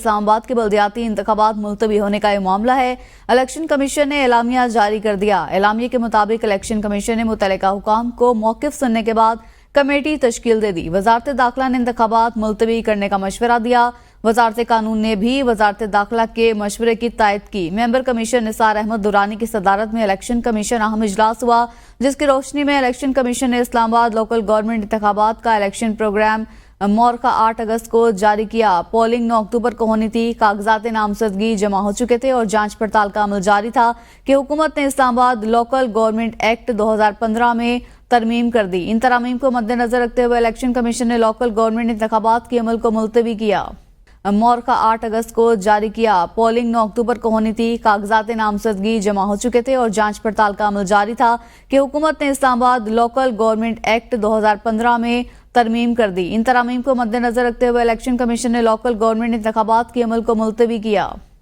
اسلام آباد کے بلدیاتی انتخابات ملتوی ہونے کا یہ معاملہ ہے۔ الیکشن کمیشن نے اعلامیہ جاری کر دیا۔ اعلامیے کے مطابق الیکشن کمیشن نے متعلقہ حکام کو موقف سننے کے بعد کمیٹی تشکیل دے دی۔ وزارت داخلہ نے انتخابات ملتوی کرنے کا مشورہ دیا۔ وزارت قانون نے بھی وزارت داخلہ کے مشورے کی تائید کی۔ ممبر کمیشن نثار احمد درانی کی صدارت میں الیکشن کمیشن اہم اجلاس ہوا، جس کی روشنی میں الیکشن کمیشن نے اسلام آباد لوکل گورنمنٹ انتخابات کا الیکشن پروگرام مورخہ 8 اگست کو جاری کیا۔ پولنگ 9 اکتوبر کو ہونی تھی۔ کاغذات نامزدگی جمع ہو چکے تھے اور جانچ پڑتال کا عمل جاری تھا کہ حکومت نے اسلام آباد لوکل گورنمنٹ ایکٹ 2015 میں ترمیم کر دی۔ ان ترامیم کو مد نظر رکھتے ہوئے الیکشن کمیشن نے لوکل گورنمنٹ انتخابات کے عمل کو ملتوی کیا۔ مورخہ 8 اگست کو جاری کیا۔ پولنگ 9 اکتوبر کو ہونی تھی۔ کاغذات نامزدگی جمع ہو چکے تھے اور جانچ پڑتال کا عمل جاری تھا کہ حکومت نے اسلام آباد لوکل گورنمنٹ ایکٹ 2015 میں ترمیم کر دی۔ ان ترامیم کو مد نظر رکھتے ہوئے الیکشن کمیشن نے لوکل گورنمنٹ انتخابات کے عمل کو ملتوی کیا۔